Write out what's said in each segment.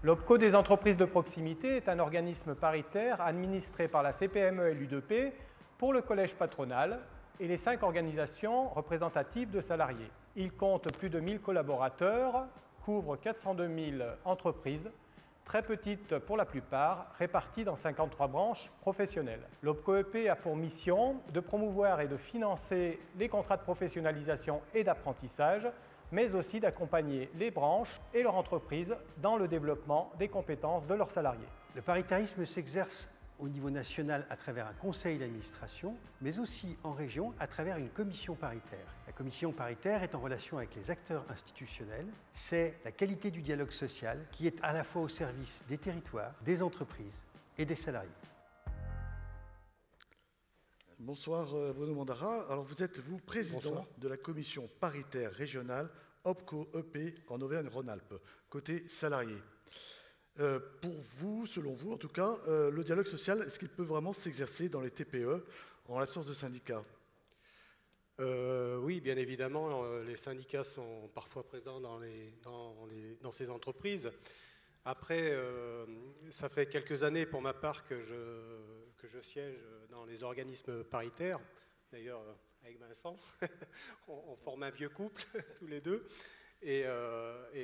L'OPCO des entreprises de proximité est un organisme paritaire administré par la CPME et l'U2P pour le collège patronal et les 5 organisations représentatives de salariés. Il compte plus de 1000 collaborateurs, couvre 402 000 entreprises, très petites pour la plupart, réparties dans 53 branches professionnelles. L'OPCO-EP a pour mission de promouvoir et de financer les contrats de professionnalisation et d'apprentissage, mais aussi d'accompagner les branches et leurs entreprises dans le développement des compétences de leurs salariés. Le paritarisme s'exerce au niveau national à travers un conseil d'administration, mais aussi en région à travers une commission paritaire. La commission paritaire est en relation avec les acteurs institutionnels. C'est la qualité du dialogue social qui est à la fois au service des territoires, des entreprises et des salariés. Bonsoir Bruno Mandara. Alors vous êtes président de la commission paritaire régionale OPCO-EP en Auvergne-Rhône-Alpes, côté salarié. Pour vous, selon vous en tout cas, le dialogue social, est-ce qu'il peut vraiment s'exercer dans les TPE en l'absence de syndicats? Oui, bien évidemment, les syndicats sont parfois présents dans ces entreprises. Après, ça fait quelques années pour ma part que je siège dans les organismes paritaires. D'ailleurs, avec Vincent, on forme un vieux couple, tous les deux. Et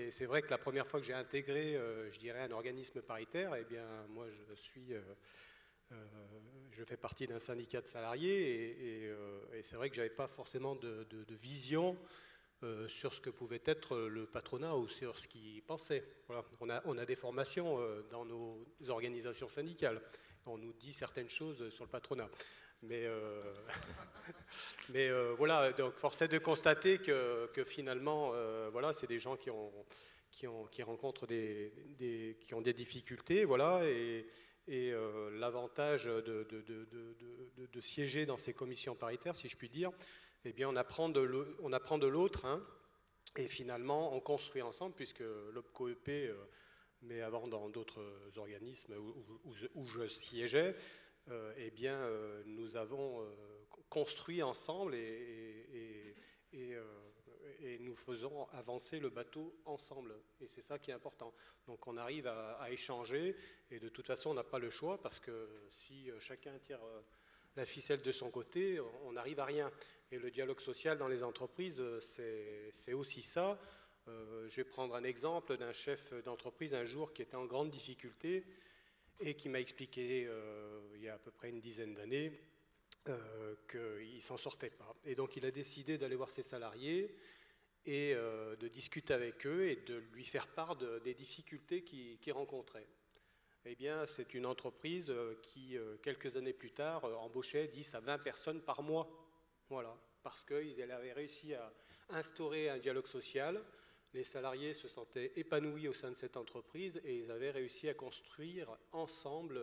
c'est vrai que la première fois que j'ai intégré, je dirais, un organisme paritaire, eh bien, moi, je fais partie d'un syndicat de salariés et c'est vrai que je n'avais pas forcément de vision sur ce que pouvait être le patronat ou sur ce qu'il pensait. Voilà. On a des formations dans nos organisations syndicales. On nous dit certaines choses sur le patronat. Mais voilà, donc force est de constater que finalement, voilà, c'est des gens qui rencontrent qui ont des difficultés, voilà, et l'avantage de siéger dans ces commissions paritaires, si je puis dire, eh bien, on apprend de l'autre, hein, et finalement, on construit ensemble, puisque l'OPCO-EP, mais avant dans d'autres organismes où je siégeais, eh bien, nous avons construit ensemble et nous faisons avancer le bateau ensemble. Et c'est ça qui est important. Donc on arrive à échanger et de toute façon on n'a pas le choix parce que si chacun tire la ficelle de son côté, on n'arrive à rien. Et le dialogue social dans les entreprises, c'est aussi ça. Je vais prendre un exemple d'un chef d'entreprise un jour qui était en grande difficulté et qui m'a expliqué il y a à peu près une dizaine d'années qu'il ne s'en sortait pas. Et donc il a décidé d'aller voir ses salariés et de discuter avec eux et de lui faire part des difficultés qu'il rencontrait. Eh bien, c'est une entreprise qui, quelques années plus tard, embauchait 10 à 20 personnes par mois. Voilà, parce qu'ils avaient réussi à instaurer un dialogue social. Les salariés se sentaient épanouis au sein de cette entreprise et ils avaient réussi à construire ensemble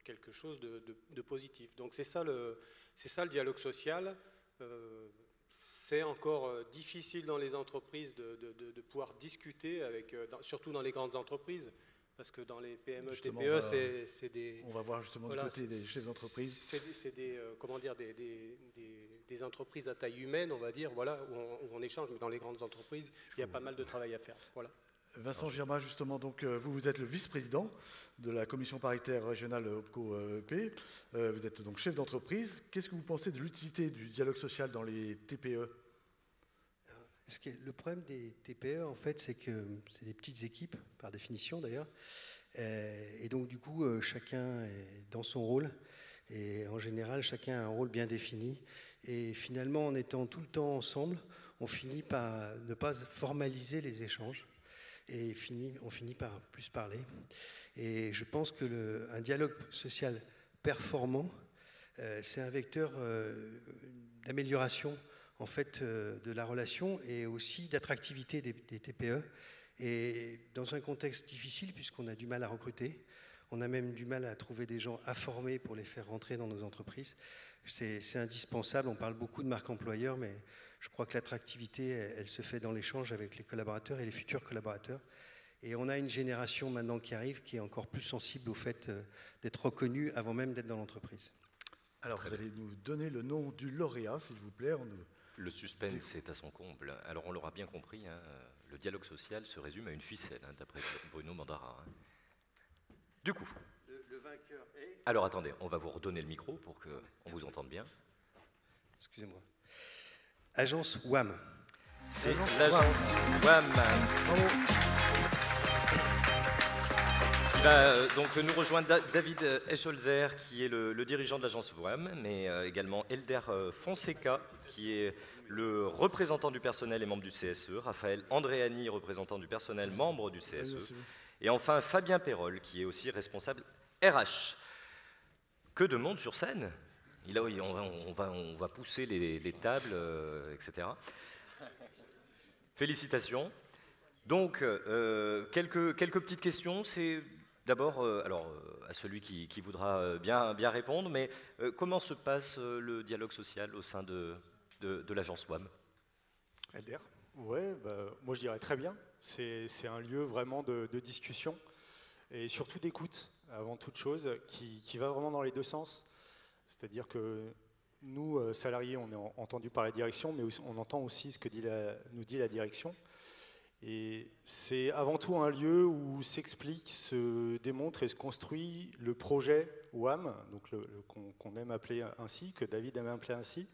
quelque chose de positif. Donc c'est ça le dialogue social. C'est encore difficile dans les entreprises de pouvoir discuter, surtout dans les grandes entreprises, parce que dans les PME, justement, TPE, c'est des... On va voir justement du côté des chefs d'entreprise. C'est des entreprises à taille humaine, on va dire, voilà, où on échange, mais dans les grandes entreprises, il y a pas mal de travail à faire. Voilà. Vincent Girma, justement, donc, vous êtes le vice-président de la commission paritaire régionale OPCO-EP. Vous êtes donc chef d'entreprise. Qu'est-ce que vous pensez de l'utilité du dialogue social dans les TPE? Le problème des TPE, en fait, c'est que c'est des petites équipes, par définition d'ailleurs. Et donc, du coup, chacun est dans son rôle. Et en général, chacun a un rôle bien défini. Et finalement, en étant tout le temps ensemble, on finit par ne pas formaliser les échanges. Et on finit par plus parler. Et je pense qu'un dialogue social performant, c'est un vecteur d'amélioration en fait, de la relation et aussi d'attractivité des TPE. Et dans un contexte difficile, puisqu'on a du mal à recruter, on a même du mal à trouver des gens à former pour les faire rentrer dans nos entreprises. C'est indispensable. On parle beaucoup de marque employeur, mais je crois que l'attractivité, elle se fait dans l'échange avec les collaborateurs et les futurs collaborateurs. Et on a une génération maintenant qui arrive qui est encore plus sensible au fait d'être reconnue avant même d'être dans l'entreprise. Alors, vous allez nous donner le nom du lauréat, s'il vous plaît. Le suspense est à son comble. Alors on l'aura bien compris, hein, le dialogue social se résume à une ficelle, hein, d'après Bruno Mandara. Hein. Du coup, le vainqueur est... Alors attendez, on va vous redonner le micro pour qu'on vous entende bien. Excusez-moi. Agence WAM. C'est l'agence WAM. Bravo. Qui va donc nous rejoindre David Escholzer, qui est le dirigeant de l'agence WAM, mais également Elder Fonseca, qui est le représentant du personnel et membre du CSE, Raphaël Andréani, représentant du personnel, membre du CSE, et enfin Fabien Perrol, qui est aussi responsable RH. Que de monde sur scène. On va pousser les tables, etc. Félicitations. Donc, quelques petites questions. C'est d'abord, à celui qui voudra bien répondre, mais comment se passe le dialogue social au sein de l'agence WAM? Elder? Ouais, moi je dirais très bien. C'est un lieu vraiment de discussion et surtout d'écoute, avant toute chose, qui va vraiment dans les deux sens. C'est-à-dire que nous, salariés, on est entendus par la direction, mais on entend aussi ce que nous dit la direction. Et c'est avant tout un lieu où s'explique, se démontre et se construit le projet WAM, donc qu'on aime appeler ainsi, que David aime appeler ainsi.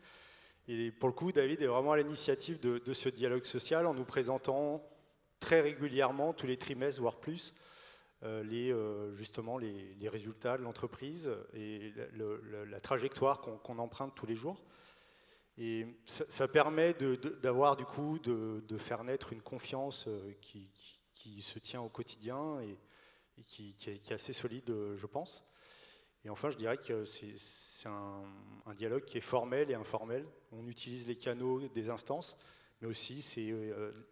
Et pour le coup, David est vraiment à l'initiative de ce dialogue social en nous présentant très régulièrement, tous les trimestres, voire plus, justement les résultats de l'entreprise et la trajectoire qu'on emprunte tous les jours. Et ça permet d'avoir du coup de faire naître une confiance qui se tient au quotidien et qui est assez solide, je pense. Et enfin, je dirais que c'est un dialogue qui est formel et informel. On utilise les canaux des instances, mais aussi c'est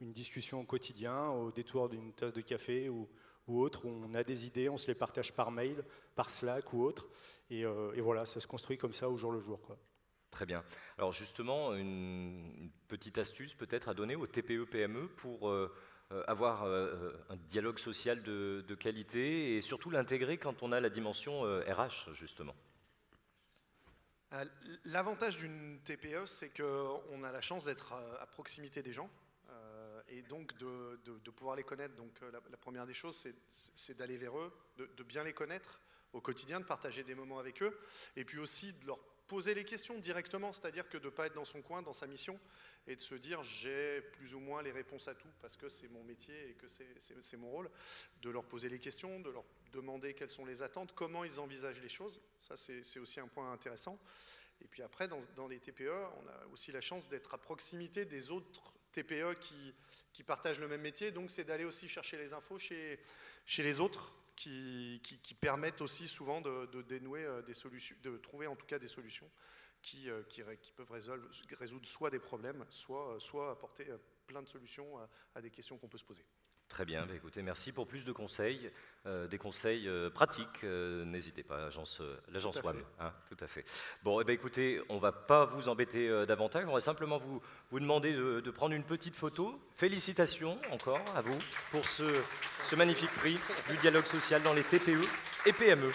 une discussion au quotidien, au détour d'une tasse de café ou autre, où on a des idées, on se les partage par mail, par Slack ou autre. Et voilà, ça se construit comme ça au jour le jour, quoi. Très bien. Alors justement, une petite astuce peut-être à donner aux TPE-PME pour avoir un dialogue social de qualité et surtout l'intégrer quand on a la dimension RH, justement. L'avantage d'une TPE, c'est qu'on a la chance d'être à proximité des gens et donc de pouvoir les connaître. Donc la première des choses, c'est d'aller vers eux, de bien les connaître au quotidien, de partager des moments avec eux et puis aussi de leur poser les questions directement, c'est-à-dire que de ne pas être dans son coin, dans sa mission, et de se dire j'ai plus ou moins les réponses à tout parce que c'est mon métier et que c'est mon rôle, de leur poser les questions, de leur demander quelles sont les attentes, comment ils envisagent les choses, ça c'est aussi un point intéressant. Et puis après, dans les TPE, on a aussi la chance d'être à proximité des autres TPE qui partagent le même métier, donc c'est d'aller aussi chercher les infos chez les autres, qui permettent aussi souvent de dénouer des solutions, de trouver en tout cas des solutions qui peuvent résoudre soit des problèmes, soit apporter plein de solutions à des questions qu'on peut se poser. Très bien, bah écoutez, merci pour plus de conseils, des conseils pratiques, n'hésitez pas, l'agence WAM, hein, tout à fait. Bon, eh bien, écoutez, on ne va pas vous embêter davantage, on va simplement vous demander de prendre une petite photo. Félicitations encore à vous pour ce magnifique prix du dialogue social dans les TPE et PME.